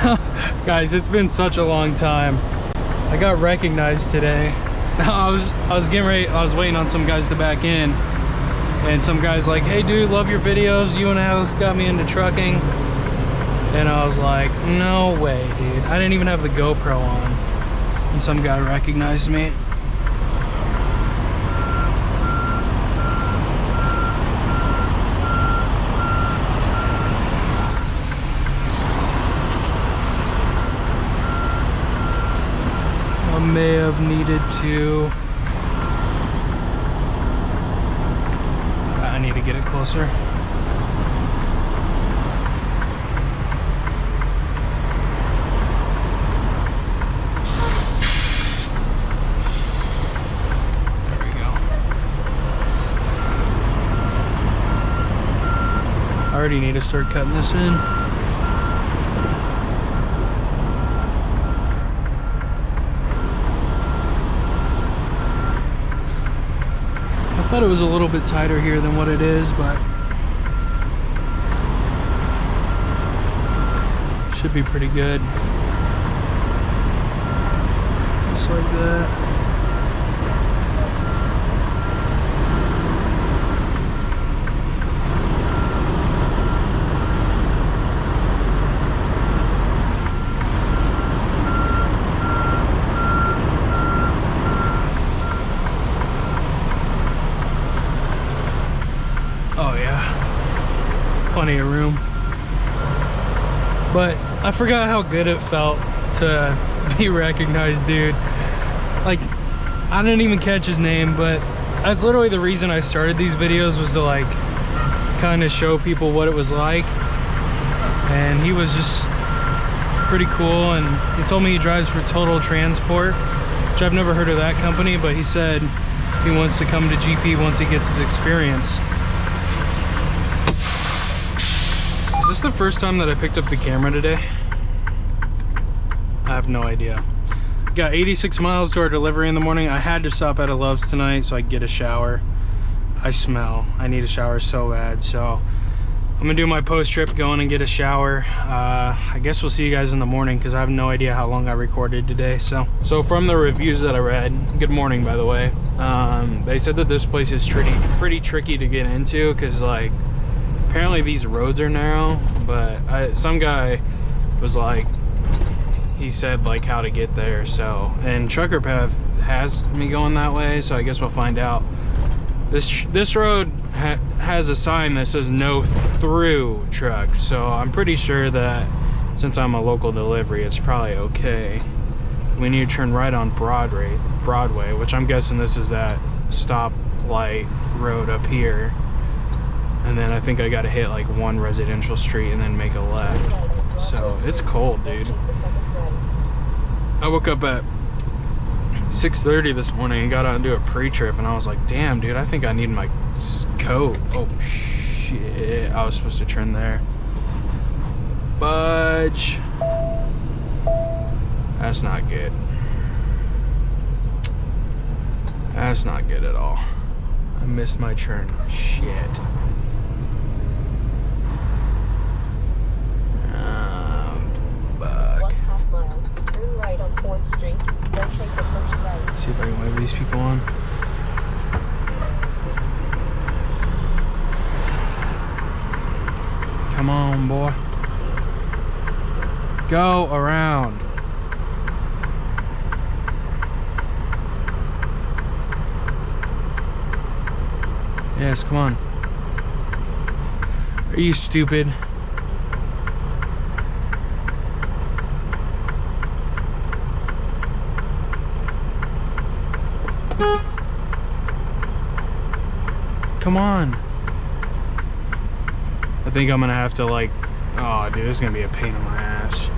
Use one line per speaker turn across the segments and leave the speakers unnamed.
Guys, it's been such a long time. I got recognized today. I was getting ready, I was waiting on some guys to back in, and some guy's like, hey dude, love your videos, you and Alex got me into trucking. And I was like, no way, dude. I didn't even have the GoPro on, and some guy recognized me. May have needed to. I need to get it closer. There we go. I already need to start cutting this in. I thought it was a little bit tighter here than what it is, but should be pretty good. Just like that. Plenty of room. But I forgot how good it felt to be recognized, dude. Like, I didn't even catch his name, but that's literally the reason I started these videos, was to like kind of show people what it was like. And he was just pretty cool, and he told me he drives for Total Transport, which I've never heard of that company, but he said he wants to come to GP once he gets his experience. Is this the first time that I picked up the camera today? I have no idea. Got 86 miles to our delivery in the morning. I had to stop at a Love's tonight so I could get a shower. I smell. I need a shower so bad. So I'm gonna do my post trip, go in and get a shower. I guess we'll see you guys in the morning, because I have no idea how long I recorded today. So from the reviews that I read, good morning by the way, they said that this place is pretty tricky to get into, because like apparently these roads are narrow, but some guy was like, he said like how to get there. So, and Trucker Path has me going that way, so I guess we'll find out. This road has a sign that says no through trucks, so I'm pretty sure that since I'm a local delivery, it's probably okay. We need to turn right on Broadway, which I'm guessing this is that stoplight road up here. And then I think I gotta hit like one residential street and then make a left. So it's cold, dude. I woke up at 6:30 this morning and got out and do a pre-trip, and I was like, damn, dude, I think I need my coat. Oh shit, I was supposed to turn there. Budge. That's not good. That's not good at all. I missed my turn. Shit. See if I can wave these people on. Come on, boy. Go around. Yes, come on. Are you stupid? Come on. I think I'm gonna have to like, oh dude, this is gonna be a pain in my ass.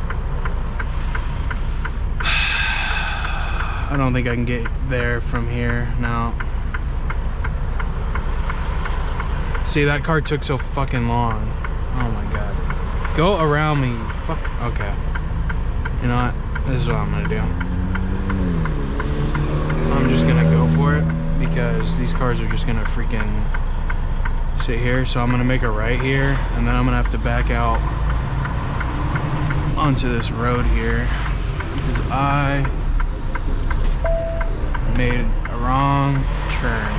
I don't think I can get there from here now. See, that car took so fucking long. Oh my god. Go around me, fuck. Okay. You know what? This is what I'm gonna do. I'm just gonna go for it, because these cars are just gonna freaking sit here. So I'm gonna make a right here, and then I'm gonna have to back out onto this road here because I made a wrong turn.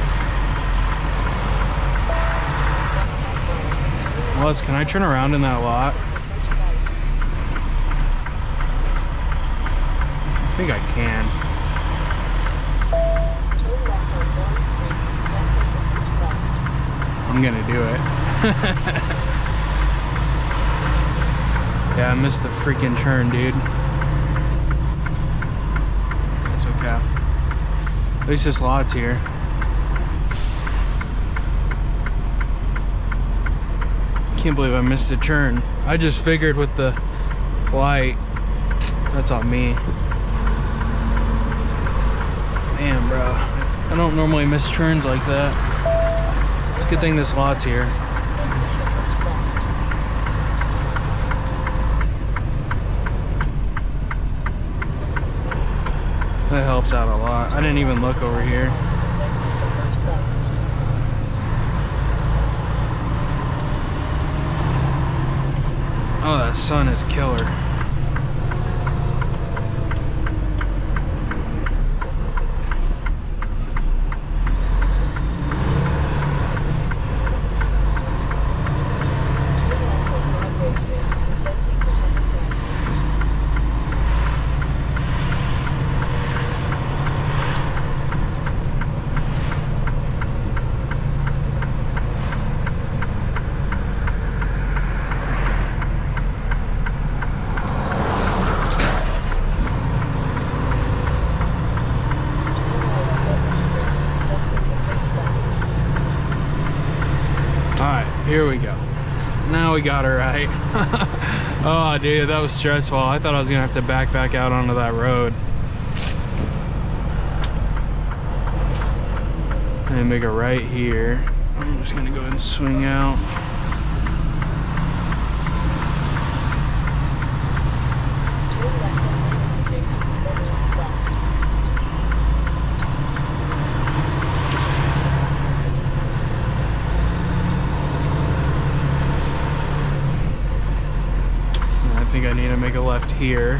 Wes, can I turn around in that lot? I think I can. I'm gonna do it. Yeah, I missed the freaking turn, dude. That's okay. At least this lot's here. Can't believe I missed a turn. I just figured with the light, that's on me. Damn, bro. I don't normally miss turns like that. It's a good thing this lot's here. That helps out a lot. I didn't even look over here. Oh, that sun is killer. Here we go. Now we got her right. Oh, dude, that was stressful. I thought I was gonna have to back out onto that road. And make a right here. I'm just gonna go ahead and swing out. I think I need to make a left here.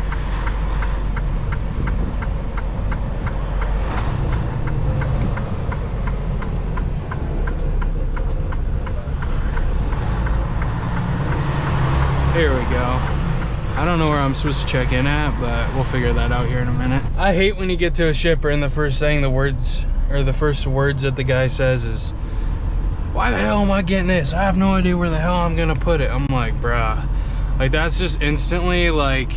Here we go. I don't know where I'm supposed to check in at, but we'll figure that out here in a minute. I hate when you get to a shipper and the first thing the words that the guy says is, "Why the hell am I getting this? I have no idea where the hell I'm gonna put it." I'm like, bruh. Like, that's just instantly like,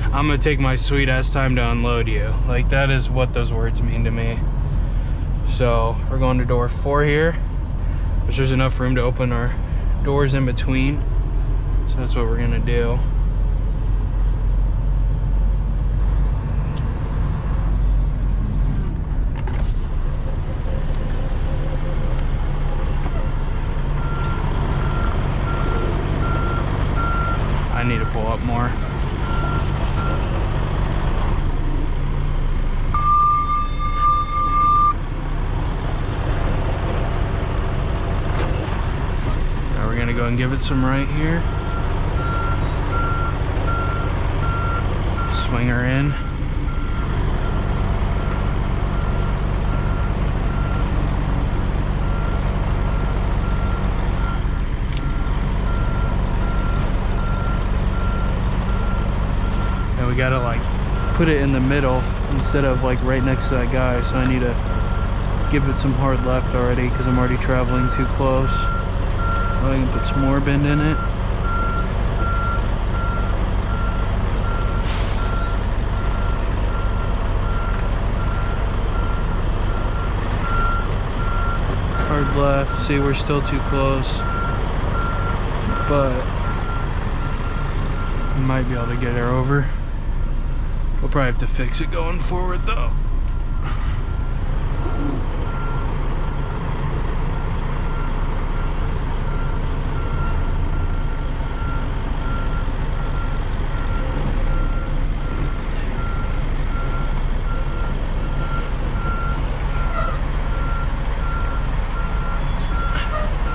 I'm gonna take my sweet ass time to unload you. Like, that is what those words mean to me. So we're going to door 4 here, which there's enough room to open our doors in between. So that's what we're gonna do. I need to pull up more. Now we're gonna go and give it some right here. Swing her in. And we gotta like put it in the middle instead of like right next to that guy, so I need to give it some hard left already because I'm already traveling too close. I can put some more bend in it. Hard left. See, we're still too close, but we might be able to get her over. We'll probably have to fix it going forward though.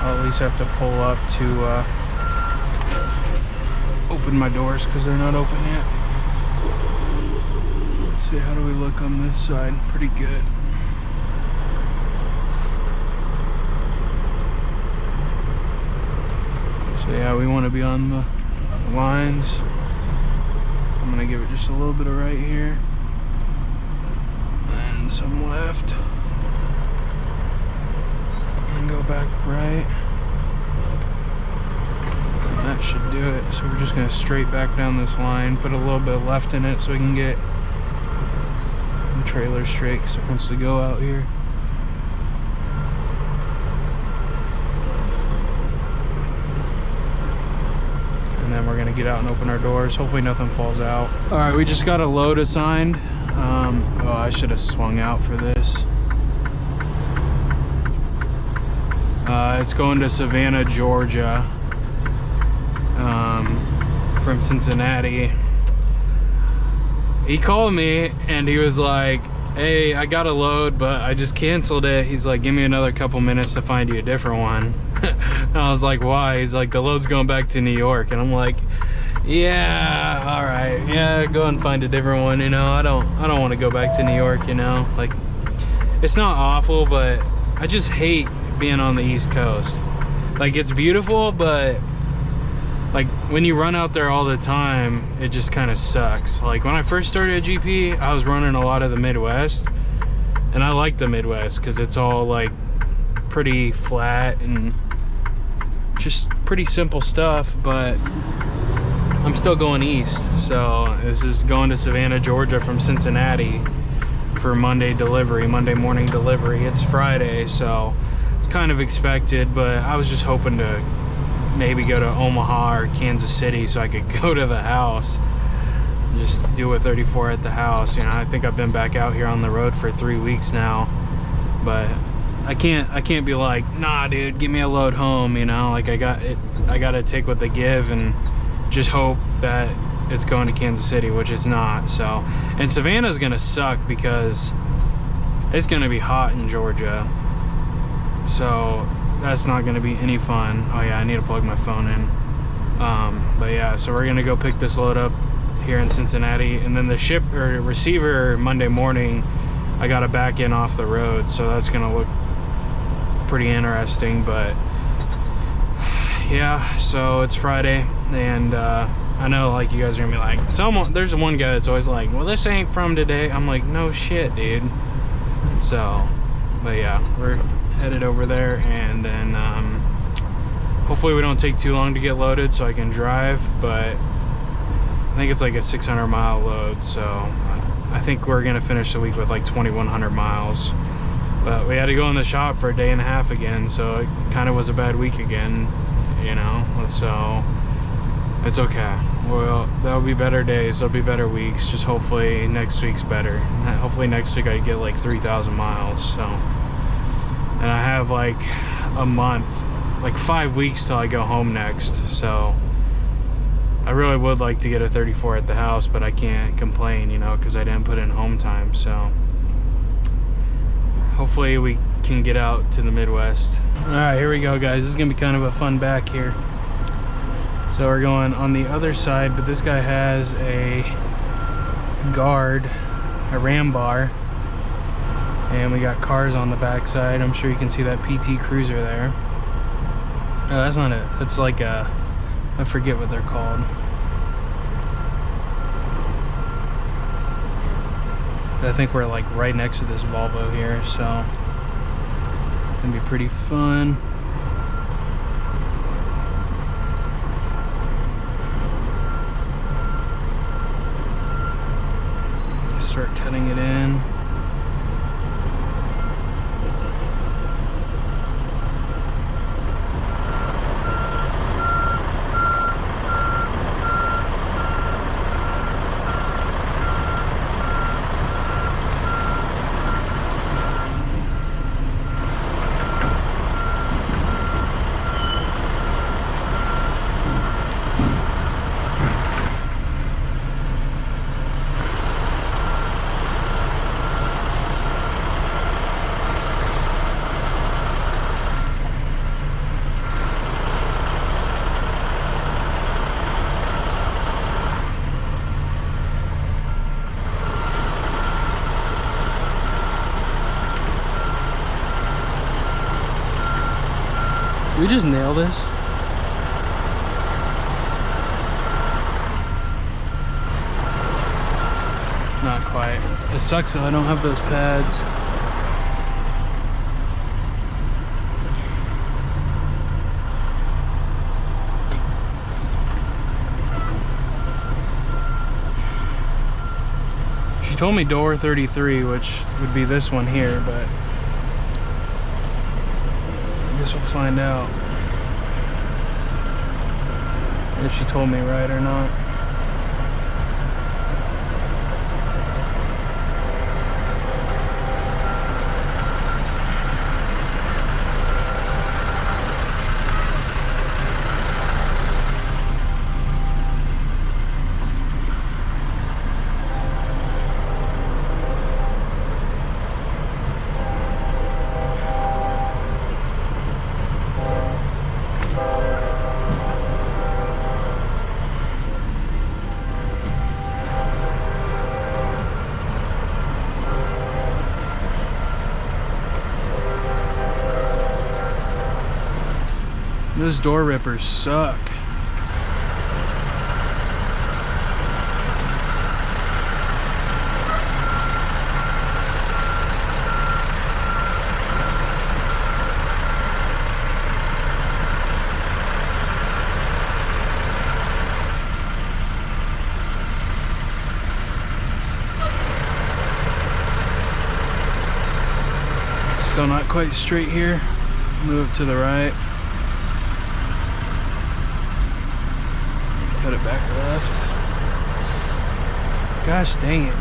I'll at least have to pull up to oh, open my doors because they're not open yet. Let's see, how do we look on this side? Pretty good. So yeah, we want to be on the lines. I'm gonna give it just a little bit of right here and some left, and go back right. And that should do it. So we're just gonna straight back down this line, put a little bit of left in it so we can get the trailer straight because it wants to go out here. And then we're gonna get out and open our doors. Hopefully nothing falls out. All right, we just got a load assigned. Oh, I should have swung out for this. It's going to Savannah, Georgia, from Cincinnati. He called me and he was like, hey, I got a load, but I just canceled it. He's like, give me another couple minutes to find you a different one. And I was like, why? He's like, the load's going back to New York. And I'm like, yeah, all right, yeah, go and find a different one. You know, I don't want to go back to New York. You know, like, it's not awful, but I just hate being on the East Coast. Like, it's beautiful, but like when you run out there all the time, it just kind of sucks. Like when I first started at GP, I was running a lot of the Midwest, and I like the Midwest because it's all like pretty flat and just pretty simple stuff. But I'm still going east, so this is going to Savannah, Georgia from Cincinnati for Monday delivery, Monday morning delivery. It's Friday, so it's kind of expected, but I was just hoping to maybe go to Omaha or Kansas City so I could go to the house, just do a 34 at the house. You know, I think I've been back out here on the road for 3 weeks now, but I can't be like, nah dude, give me a load home. You know, like I gotta take what they give and just hope that it's going to Kansas City, which it's not. So, and Savannah's gonna suck because it's gonna be hot in Georgia, so that's not gonna be any fun. Oh yeah, I need to plug my phone in. But yeah, so we're gonna go pick this load up here in Cincinnati, and then the receiver Monday morning, I gotta back in off the road, so that's gonna look pretty interesting. But yeah, so it's Friday, and I know like you guys are gonna be like, there's one guy that's always like, well, this ain't from today. I'm like, no shit, dude. So, but yeah, we're headed over there, and then hopefully we don't take too long to get loaded so I can drive. But I think it's like a 600-mile load, so I think we're gonna finish the week with like 2,100 miles. But we had to go in the shop for a day and a half again, so it kind of was a bad week again, you know. So it's okay. Well, there'll be better days, there'll be better weeks. Just hopefully next week's better. Hopefully next week I get like 3,000 miles. So, and I have like a month, like 5 weeks till I go home next. So I really would like to get a 34 at the house, but I can't complain, you know, because I didn't put in home time. So hopefully we can get out to the Midwest. All right, here we go, guys. This is gonna be kind of a fun back here. So we're going on the other side, but this guy has a guard, a ram bar, and we got cars on the back side. I'm sure you can see that PT Cruiser there. Oh, that's not it. It's like a, I forget what they're called. But I think we're like right next to this Volvo here, so it's gonna be pretty fun. Start cutting it in. just nail this? Not quite. It sucks though, I don't have those pads. She told me door 33, which would be this one here, but I guess we'll find out if she told me right or not. Those door rippers suck. Still not quite straight here. Move to the right. Cut it back left. Gosh dang it.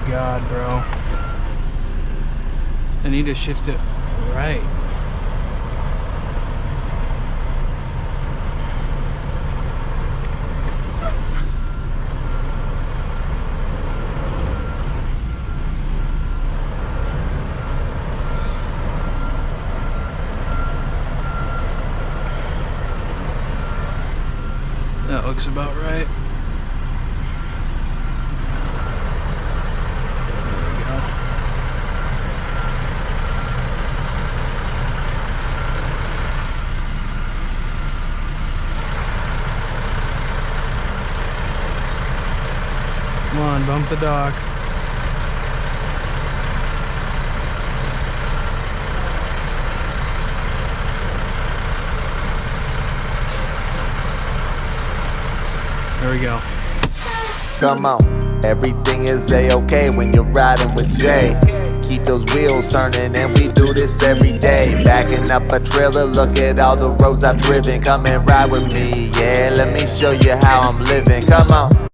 God, bro. I need to shift it right. That looks about right. Come on, bump the dock. There we go.
Come on, everything is A-okay when you're riding with Jay. Keep those wheels turning and we do this every day. Backing up a trailer, look at all the roads I've driven. Come and ride with me, yeah, let me show you how I'm living. Come on.